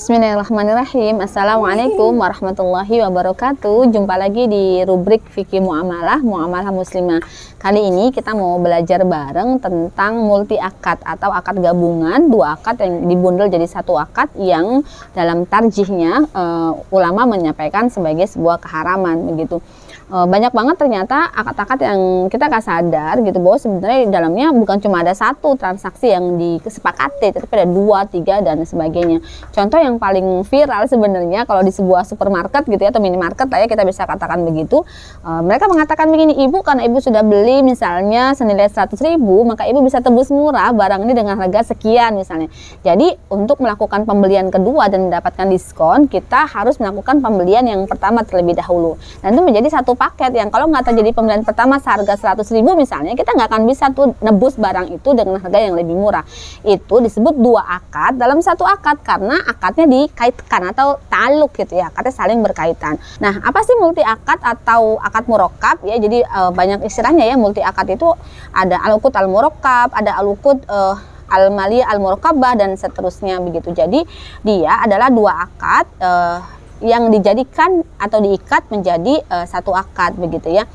Bismillahirrahmanirrahim. Assalamualaikum warahmatullahi wabarakatuh. Jumpa lagi di rubrik Fikih Muamalah, Muamalah Muslimah. Kali ini kita mau belajar bareng tentang multi akad atau akad gabungan, dua akad yang dibundel jadi satu akad yang dalam tarjihnya ulama menyampaikan sebagai sebuah keharaman begitu. Banyak banget ternyata akad-akad yang kita gak sadar gitu bahwa sebenarnya di dalamnya bukan cuma ada satu transaksi yang disepakati, tapi ada 2, 3 dan sebagainya. Contoh yang paling viral sebenarnya kalau di sebuah supermarket gitu ya, atau minimarket lah ya, kita bisa katakan begitu. Mereka mengatakan begini, ibu karena ibu sudah beli misalnya senilai 100.000, maka ibu bisa tebus murah barang ini dengan harga sekian misalnya. Jadi untuk melakukan pembelian kedua dan mendapatkan diskon, kita harus melakukan pembelian yang pertama terlebih dahulu. Dan itu menjadi satu paket yang kalau nggak terjadi pembelian pertama seharga 100.000 misalnya, kita nggak akan bisa tuh nebus barang itu dengan harga yang lebih murah. Itu disebut dua akad dalam satu akad karena akadnya dikaitkan atau taluk gitu ya, akadnya saling berkaitan. Nah, apa sih multi akad atau akad murakkab ya? Jadi banyak istilahnya ya. Multi akad itu ada al-uqud al-murakkab, ada al-uqud al-maliyah al-murakkabah dan seterusnya begitu. Jadi dia adalah dua akad yang dijadikan atau diikat menjadi satu akad begitu ya.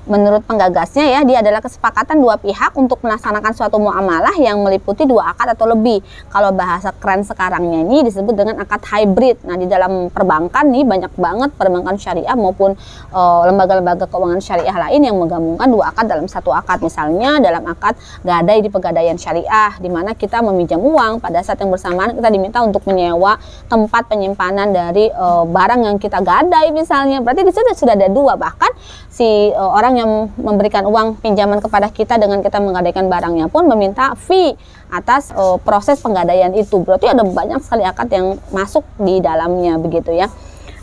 Menurut penggagasnya ya, dia adalah kesepakatan dua pihak untuk melaksanakan suatu muamalah yang meliputi dua akad atau lebih. Kalau bahasa keren sekarangnya ini disebut dengan akad hybrid. Nah, di dalam perbankan nih banyak banget perbankan syariah maupun lembaga-lembaga keuangan syariah lain yang menggabungkan dua akad dalam satu akad. Misalnya dalam akad gadai di Pegadaian Syariah, di mana kita meminjam uang, pada saat yang bersamaan kita diminta untuk menyewa tempat penyimpanan dari barang yang kita gadai misalnya. Berarti di situ sudah ada dua, bahkan si orang yang memberikan uang pinjaman kepada kita dengan kita menggadaikan barangnya pun meminta fee atas proses penggadaian itu. Berarti ada banyak sekali akad yang masuk di dalamnya begitu ya.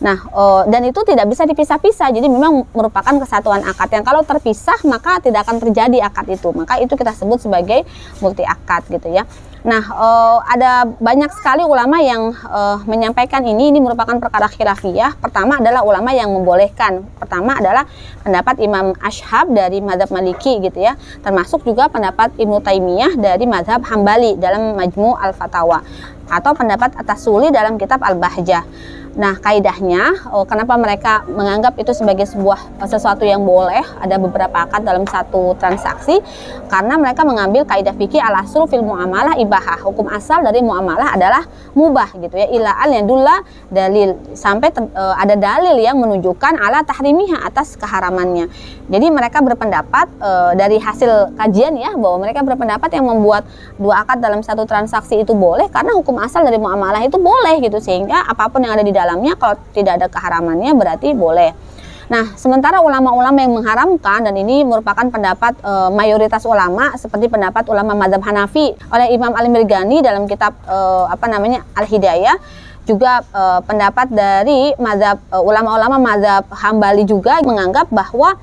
Nah, dan itu tidak bisa dipisah-pisah. Jadi memang merupakan kesatuan akad yang kalau terpisah maka tidak akan terjadi akad itu. Maka itu kita sebut sebagai multi akad gitu ya. Nah, ada banyak sekali ulama yang menyampaikan ini merupakan perkara khilafiyah. Pertama adalah ulama yang membolehkan. Pertama adalah pendapat Imam Ashhab dari mazhab Maliki gitu ya. Termasuk juga pendapat Ibnu Taimiyah dari mazhab Hambali dalam Majmu' al-Fatawa, atau pendapat At-Tasuli dalam kitab Al-Bahjah. Nah, kaidahnya kenapa mereka menganggap itu sebagai sesuatu yang boleh, ada beberapa akad dalam satu transaksi, karena mereka mengambil kaidah fikih al-aslu fil muamalah ibahah. Hukum asal dari muamalah adalah mubah gitu ya, ila al yadulla dalil, sampai ada dalil yang menunjukkan ala tahrimiha, atas keharamannya. Jadi mereka berpendapat dari hasil kajian ya, bahwa mereka berpendapat yang membuat dua akad dalam satu transaksi itu boleh karena hukum asal dari muamalah itu boleh gitu, sehingga apapun yang ada di dalamnya kalau tidak ada keharamannya berarti boleh. Nah, sementara ulama-ulama yang mengharamkan, dan ini merupakan pendapat mayoritas ulama seperti pendapat ulama mazhab Hanafi oleh Imam Al-Mirghani dalam kitab Al-Hidayah, juga pendapat dari mazhab ulama-ulama mazhab Hambali juga menganggap bahwa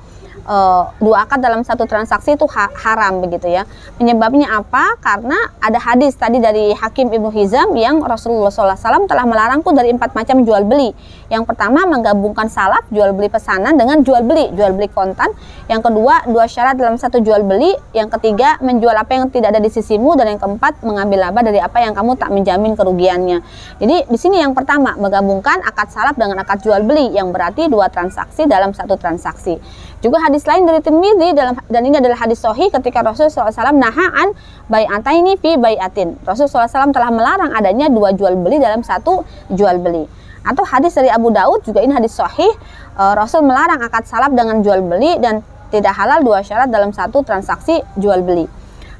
dua akad dalam satu transaksi itu haram begitu ya. Penyebabnya apa? Karena ada hadis tadi dari Hakim Ibnu Hizam yang Rasulullah SAW telah melarang pun dari 4 macam jual beli. Yang pertama, menggabungkan salaf, jual beli pesanan, dengan jual beli kontan. Yang kedua, 2 syarat dalam satu jual beli. Yang ketiga, menjual apa yang tidak ada di sisimu. Dan yang keempat, mengambil laba dari apa yang kamu tak menjamin kerugiannya. Jadi di sini yang pertama, menggabungkan akad salaf dengan akad jual beli, yang berarti 2 transaksi dalam satu transaksi. Juga hadis lain dari Tirmidzi, dan ini adalah hadis sahih, ketika Rasulullah SAW nahaan bai'ataini fi bai'atin. Rasulullah SAW telah melarang adanya 2 jual beli dalam satu jual beli. Atau hadis dari Abu Daud, juga ini hadis sahih, Rasul melarang akad salaf dengan jual beli dan tidak halal 2 syarat dalam satu transaksi jual beli.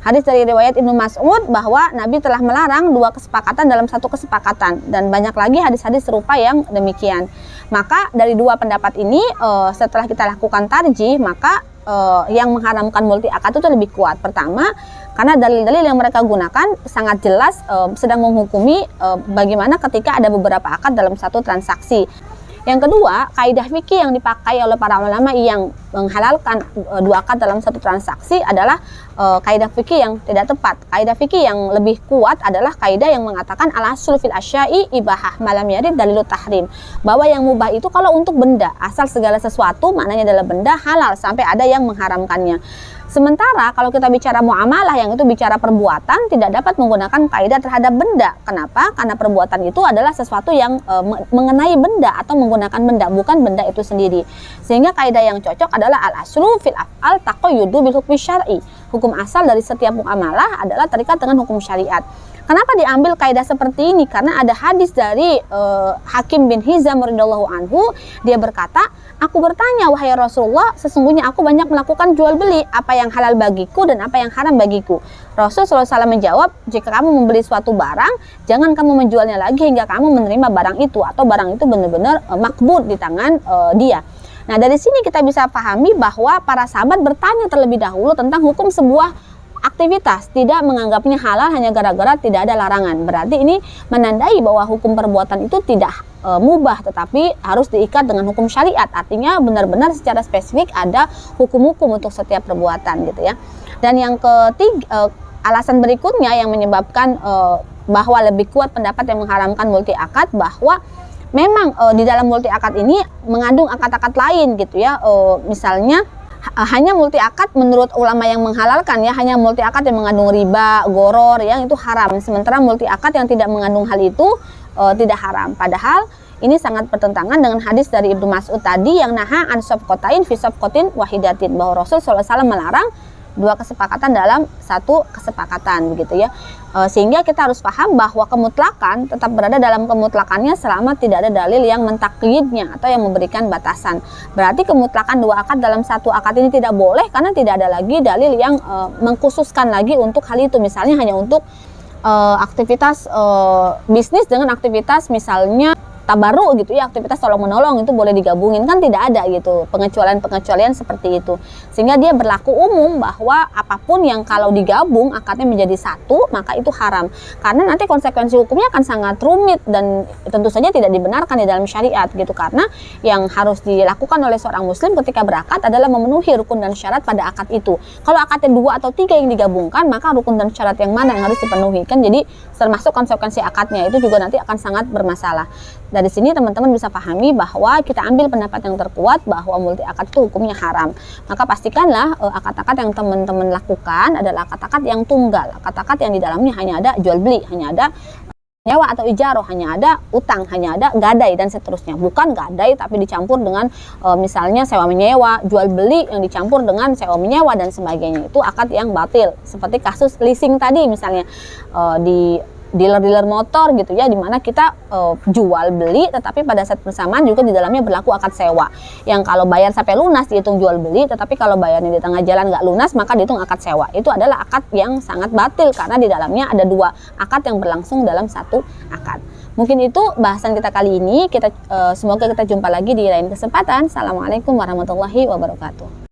Hadis dari riwayat Ibnu Mas'ud bahwa Nabi telah melarang 2 kesepakatan dalam satu kesepakatan, dan banyak lagi hadis-hadis serupa yang demikian. Maka dari 2 pendapat ini, setelah kita lakukan tarjih, maka yang mengharamkan multi akad itu lebih kuat. Pertama, karena dalil-dalil yang mereka gunakan sangat jelas sedang menghukumi bagaimana ketika ada beberapa akad dalam satu transaksi. Yang kedua, kaidah fikih yang dipakai oleh para ulama yang menghalalkan 2 akad dalam satu transaksi adalah kaidah fikih yang tidak tepat. Kaidah fikih yang lebih kuat adalah kaidah yang mengatakan al-aslu fil asya'i ibahah malam yarid dalilut tahrim. Bahwa yang mubah itu kalau untuk benda, asal segala sesuatu maknanya adalah benda, halal sampai ada yang mengharamkannya. Sementara kalau kita bicara muamalah yang itu bicara perbuatan, tidak dapat menggunakan kaidah terhadap benda. Kenapa? Karena perbuatan itu adalah sesuatu yang mengenai benda atau menggunakan benda, bukan benda itu sendiri. Sehingga kaidah yang cocok adalah al-aslu fil af'al taqayyudu bil hukmi syar'i. Hukum asal dari setiap muamalah adalah terikat dengan hukum syariat. Kenapa diambil kaidah seperti ini? Karena ada hadis dari Hakim bin Hizam radhiyallahu anhu, dia berkata, "Aku bertanya, wahai Rasulullah, sesungguhnya aku banyak melakukan jual beli, apa yang halal bagiku dan apa yang haram bagiku." Rasul SAW menjawab, "Jika kamu membeli suatu barang, jangan kamu menjualnya lagi hingga kamu menerima barang itu atau barang itu benar-benar makbul di tangan dia." Nah, dari sini kita bisa pahami bahwa para sahabat bertanya terlebih dahulu tentang hukum sebuah aktivitas, tidak menganggapnya halal hanya gara-gara tidak ada larangan. Berarti ini menandai bahwa hukum perbuatan itu tidak mubah, tetapi harus diikat dengan hukum syariat. Artinya benar-benar secara spesifik ada hukum-hukum untuk setiap perbuatan gitu ya. Dan yang ketiga, alasan berikutnya yang menyebabkan bahwa lebih kuat pendapat yang mengharamkan multi akad, bahwa memang di dalam multi akad ini mengandung akad-akad lain gitu ya. Misalnya hanya multi akad menurut ulama yang menghalalkan ya, hanya multi akad yang mengandung riba, goror yang itu haram. Sementara multi akad yang tidak mengandung hal itu tidak haram. Padahal ini sangat bertentangan dengan hadis dari Ibnu Mas'ud tadi yang naha an safqatain fi safqatin wahidatin, bahwa Rasul SAW melarang dua kesepakatan dalam satu kesepakatan begitu ya. Sehingga kita harus paham bahwa kemutlakan tetap berada dalam kemutlakannya selama tidak ada dalil yang mentakyidnya atau yang memberikan batasan. Berarti kemutlakan dua akad dalam satu akad ini tidak boleh karena tidak ada lagi dalil yang mengkhususkan lagi untuk hal itu. Misalnya hanya untuk aktivitas bisnis dengan aktivitas misalnya tabaru gitu ya, aktivitas tolong menolong itu boleh digabungin, kan tidak ada gitu pengecualian seperti itu. Sehingga dia berlaku umum bahwa apapun yang kalau digabung akadnya menjadi satu maka itu haram, karena nanti konsekuensi hukumnya akan sangat rumit dan tentu saja tidak dibenarkan di dalam syariat gitu. Karena yang harus dilakukan oleh seorang muslim ketika berakad adalah memenuhi rukun dan syarat pada akad itu. Kalau akadnya 2 atau 3 yang digabungkan, maka rukun dan syarat yang mana yang harus dipenuhi, kan jadi termasuk konsekuensi akadnya itu juga nanti akan sangat bermasalah. Dari sini teman-teman bisa pahami bahwa kita ambil pendapat yang terkuat bahwa multi akad itu hukumnya haram. Maka pastikanlah akad-akad yang teman-teman lakukan adalah akad-akad yang tunggal, akad-akad yang di dalamnya hanya ada jual beli, hanya ada nyewa atau ijaroh, hanya ada utang, hanya ada gadai dan seterusnya. Bukan gadai tapi dicampur dengan misalnya sewa menyewa, jual beli yang dicampur dengan sewa menyewa dan sebagainya. Itu akad yang batil. Seperti kasus leasing tadi misalnya di dealer-dealer motor gitu ya, dimana kita jual beli tetapi pada saat bersamaan juga di dalamnya berlaku akad sewa yang kalau bayar sampai lunas dihitung jual beli, tetapi kalau bayarnya di tengah jalan nggak lunas maka dihitung akad sewa. Itu adalah akad yang sangat batil karena di dalamnya ada 2 akad yang berlangsung dalam satu akad. Mungkin itu bahasan kita kali ini. Semoga kita jumpa lagi di lain kesempatan. Assalamualaikum warahmatullahi wabarakatuh.